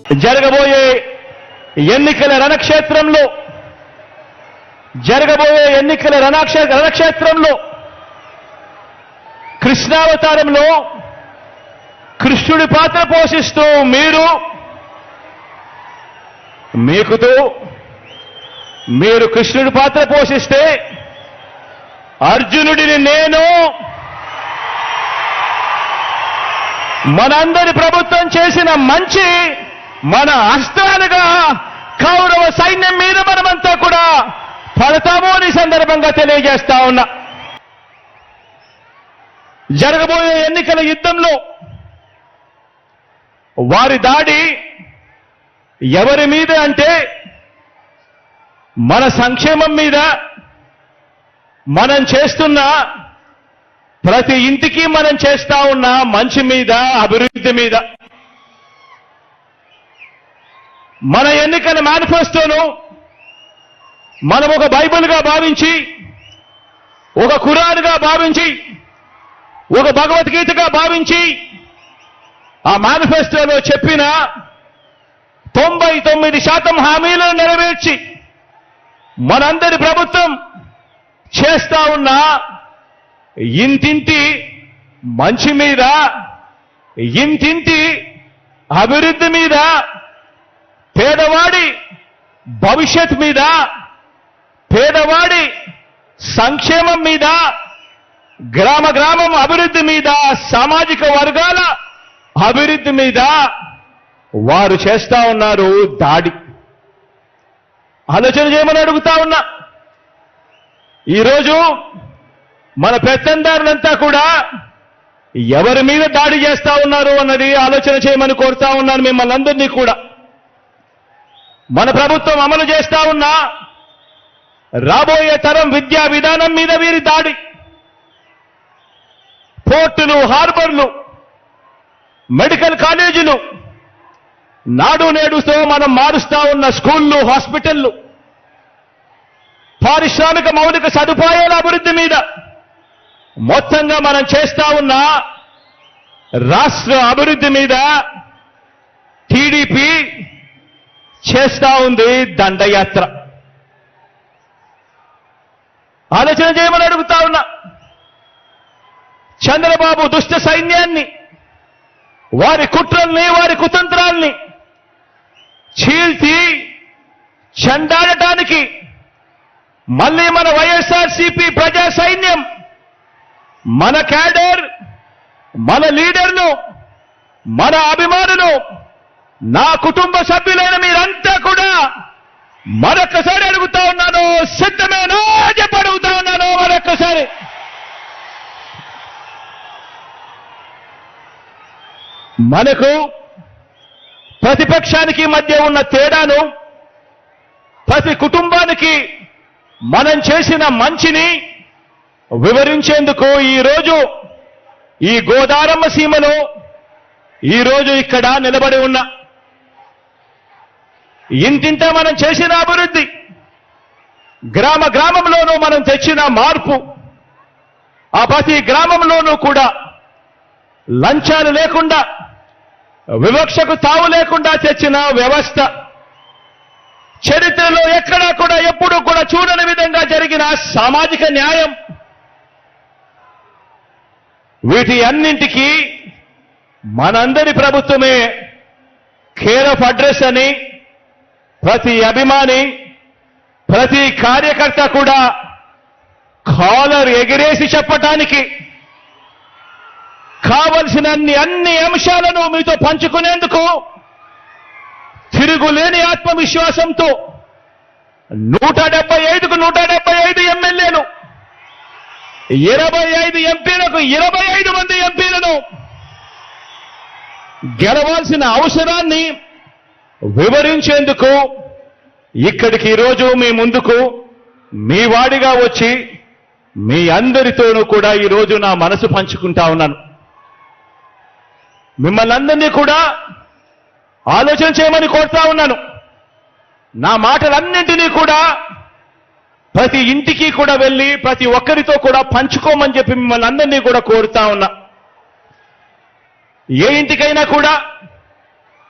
జరగబోయే ఎన్నికల రణక్షేత్రంలో కృష్ణావతారంలో కృష్ణుడి పాత్ర పోషిస్తూ మీరు కృష్ణుడి పాత్ర పోషిస్తే అర్జునుడిని నేను మనందరి ప్రభుత్వం చేసిన మంచి మన అస్త్రాలుగా కౌరవ సైన్యం మీద మనమంతా కూడా పడతాము అని సందర్భంగా తెలియజేస్తా ఉన్నా. జరగబోయే ఎన్నికల యుద్ధంలో వారి దాడి ఎవరి మీద అంటే మన సంక్షేమం మీద, మనం చేస్తున్న ప్రతి ఇంటికి మనం చేస్తా ఉన్న మంచి మీద, అభివృద్ధి మీద. మన ఎన్నికల మేనిఫెస్టోను మనం ఒక బైబిల్గా భావించి, ఒక ఖురాన్గా భావించి, ఒక భగవద్గీతగా భావించి ఆ మేనిఫెస్టోలో చెప్పిన 99% హామీలను నెరవేర్చి మనందరి ప్రభుత్వం చేస్తా ఉన్న ఇంటింటి మంచి మీద, ఇంటింటి అభివృద్ధి మీద, పేదవాడి భవిష్యత్ మీద, పేదవాడి సంక్షేమం మీద, గ్రామం అభివృద్ధి మీద, సామాజిక వర్గాల అభివృద్ధి మీద వారు చేస్తా ఉన్నారు దాడి. ఆలోచన చేయమని అడుగుతా ఉన్నా. ఈరోజు మన పెత్తందారులంతా కూడా ఎవరి మీద దాడి చేస్తా ఉన్నారు అన్నది ఆలోచన చేయమని కోరుతా ఉన్నాను మిమ్మల్ని అందరినీ కూడా. మన ప్రభుత్వం అమలు చేస్తా ఉన్న రాబోయే తరం విద్యా విధానం మీద వీరి దాడి. పోర్టులు, హార్బర్లు, మెడికల్ కాలేజీలు, నాడు నేడుతో మనం మారుస్తా ఉన్న స్కూళ్లు, హాస్పిటళ్లు, పారిశ్రామిక మౌలిక సదుపాయాల అభివృద్ధి మీద, మొత్తంగా మనం చేస్తా ఉన్న రాష్ట్ర అభివృద్ధి మీద టీడీపీ చేస్తా ఉంది దండయాత్ర. ఆలోచన చేయమని అడుగుతా ఉన్నా. చంద్రబాబు దుష్ట సైన్యాన్ని, వారి కుట్రల్ని, వారి కుతంత్రాల్ని చీల్చి చెండాడటానికి మళ్ళీ మన వైఎస్ఆర్సీపీ ప్రజా సైన్యం, మన క్యాడర్, మన లీడర్లు, మన అభిమానులు, నా కుటుంబ సభ్యులైన మీరంతా కూడా మరొక్కసారి అడుగుతా ఉన్నాను, సిద్ధమేనా చెప్పి అడుగుతా ఉన్నాను మరొక్కసారి. మనకు ప్రతిపక్షానికి మధ్య ఉన్న తేడాను, ప్రతి కుటుంబానికి మనం చేసిన మంచిని వివరించేందుకు ఈరోజు ఈ గోదారమ్మ సీమలో ఈరోజు ఇక్కడ నిలబడి ఉన్నా. ఇంటింటా మనం చేసిన అభివృద్ధి, గ్రామంలోనూ మనం తెచ్చిన మార్పు, ఆ ప్రతి గ్రామంలోనూ కూడా లంచాలు లేకుండా, వివక్షకు తావు లేకుండా తెచ్చిన వ్యవస్థ, చరిత్రలో ఎక్కడా కూడా ఎప్పుడూ కూడా చూడని విధంగా జరిగిన సామాజిక న్యాయం, వీటి అన్నింటికీ మనందరి ప్రభుత్వమే కేర్ ఆఫ్ అడ్రస్ అని ప్రతి అభిమాని, ప్రతి కార్యకర్త కూడా కాలర్ ఎగిరేసి చెప్పటానికి, కావలసిన అన్ని అంశాలను మీతో పంచుకునేందుకు తిరుగులేని ఆత్మవిశ్వాసంతో 175కు 175 ఎమ్మెల్యేలు, 25 ఎంపీలకు 25 మంది ఎంపీలను గెలవాల్సిన అవసరాన్ని వివరించేందుకు ఇక్కడికి ఈరోజు మీ ముందుకు మీ వాడిగా వచ్చి మీ అందరితోనూ కూడా ఈరోజు నా మనసు పంచుకుంటా ఉన్నాను. మిమ్మల్ని అందరినీ కూడా ఆలోచన చేయమని కోరుతా ఉన్నాను. నా మాటలన్నింటినీ కూడా ప్రతి ఇంటికి కూడా వెళ్ళి ప్రతి ఒక్కరితో కూడా పంచుకోమని చెప్పి మిమ్మల్ని అందరినీ కూడా కోరుతా ఉన్నా. ఏ ఇంటికైనా కూడా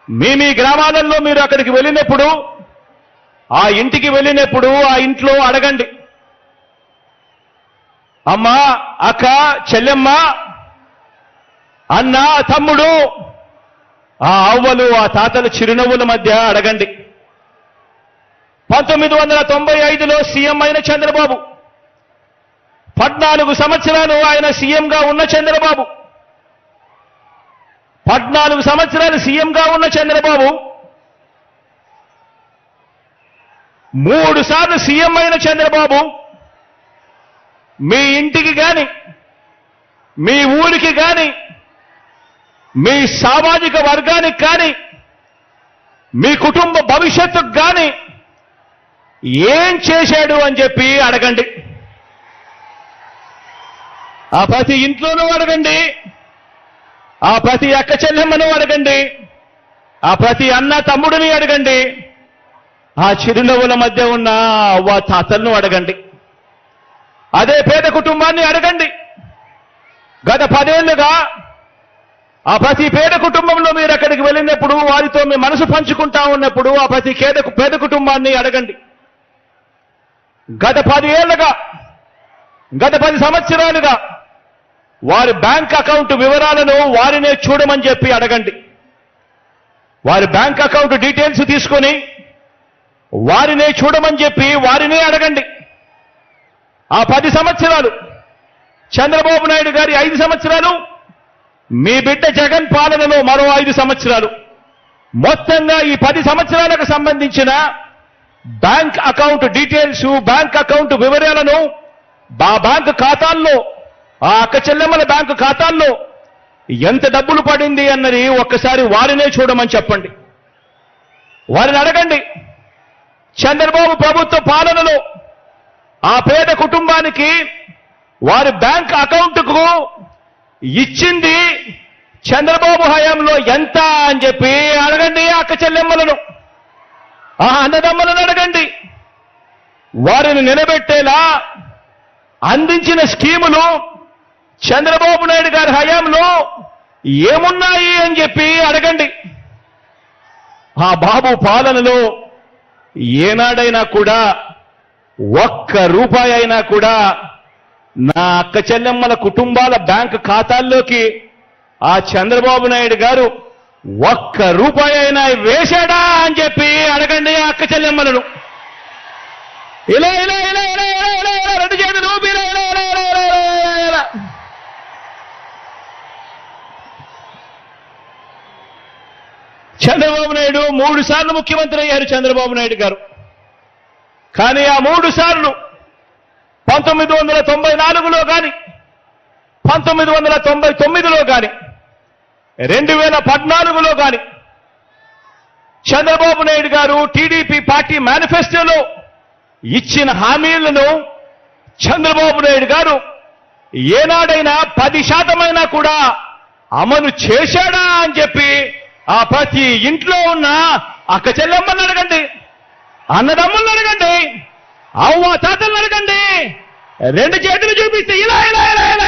మీ గ్రామాలలో మీరు అక్కడికి వెళ్ళినప్పుడు, ఆ ఇంటికి వెళ్ళినప్పుడు ఆ ఇంట్లో అడగండి, అమ్మా, అక్క, చెల్లెమ్మ, అన్న, తమ్ముడు, ఆ అవ్వలు, ఆ తాతల చిరునవ్వుల మధ్య అడగండి. 1995లో సీఎం అయిన చంద్రబాబు, 14 సంవత్సరాలు ఆయన సీఎంగా ఉన్న చంద్రబాబు, 14 సంవత్సరాలు సీఎంగా ఉన్న చంద్రబాబు 3 సార్లు సీఎం అయిన చంద్రబాబు మీ ఇంటికి గాని, మీ ఊరికి గాని, మీ సామాజిక వర్గానికి కానీ, మీ కుటుంబ భవిష్యత్తుకు కానీ ఏం చేశాడు అని చెప్పి అడగండి. ఆ ప్రతి ఇంట్లోనూ అడగండి, ఆ ప్రతి అక్క చెల్లెమ్మను అడగండి, ఆ ప్రతి అన్న తమ్ముడిని అడగండి, ఆ చిరునవ్వుల మధ్య ఉన్న అవ్వ తాతలను అడగండి, అదే పేద కుటుంబాన్ని అడగండి. గత 10 ఏళ్లుగా ఆ ప్రతి పేద కుటుంబంలో మీరు అక్కడికి వెళ్ళినప్పుడు, వారితో మీ మనసు పంచుకుంటా ఉన్నప్పుడు ఆ ప్రతి పేద కుటుంబాన్ని అడగండి. గత 10 ఏళ్లుగా, గత 10 సంవత్సరాలుగా వారి బ్యాంక్ అకౌంట్ వివరాలను వారినే చూడమని చెప్పి అడగండి. వారి బ్యాంక్ అకౌంట్ డీటెయిల్స్ తీసుకొని వారినే చూడమని చెప్పి వారినే అడగండి. ఆ 10 సంవత్సరాలు చంద్రబాబు నాయుడు గారి 5 సంవత్సరాలు, మీ బిడ్డ జగన్ పాలనలో మరో 5 సంవత్సరాలు, మొత్తంగా ఈ 10 సంవత్సరాలకు సంబంధించిన bank account details, bank account వివరాలను ఆ బ్యాంకు ఖాతాల్లో, ఆ అక్క చెల్లెమ్మల బ్యాంకు ఖాతాల్లో ఎంత డబ్బులు పడింది అన్నది ఒక్కసారి వారినే చూడమని చెప్పండి. వారిని అడగండి, చంద్రబాబు ప్రభుత్వ పాలనలో ఆ పేద కుటుంబానికి వారి బ్యాంక్ అకౌంట్కు ఇచ్చింది చంద్రబాబు హయాంలో ఎంత అని చెప్పి అడగండి. అక్క చెల్లెమ్మలను, ఆ అన్నదమ్మలను అడగండి. వారిని నిలబెట్టేలా అందించిన స్కీములు చంద్రబాబు నాయుడు గారి హయాంలో ఏమున్నాయి అని చెప్పి అడగండి. ఆ బాబు పాలనలో ఏనాడైనా కూడా ఒక్క రూపాయి అయినా కూడా నా అక్క చెల్లెమ్మల కుటుంబాల బ్యాంక్ ఖాతాల్లోకి ఆ చంద్రబాబు నాయుడు గారు ఒక్క రూపాయి అయినా వేశాడా అని చెప్పి అడగండి ఆ అక్క చెల్లెమ్మలను. ఇలా ఇలా ఇలా ఇలా ఇలా ఇలా ఇలా రెండు చేతులు ఇలా ఇలా ఇలా ఇలా ఇలా ఇలా. చంద్రబాబు నాయుడు 3 సార్లు ముఖ్యమంత్రి అయ్యారు చంద్రబాబు నాయుడు గారు. కానీ ఆ 3 సార్లు 1994లో కానీ, 1999లో కానీ, 2014లో కానీ చంద్రబాబు నాయుడు గారు టీడీపీ పార్టీ మేనిఫెస్టోలో ఇచ్చిన హామీలను చంద్రబాబు నాయుడు గారు ఏనాడైనా 10% కూడా అమలు చేశాడా అని చెప్పి ఆ ప్రతి ఇంట్లో ఉన్న అక్క చెల్లెమ్మని అడగండి, అన్నదమ్ములను అడగండి, అవ్వ తాతలను అడగండి. 2 చేతులు చూపిస్తే ఇలా ఇలా ఇలా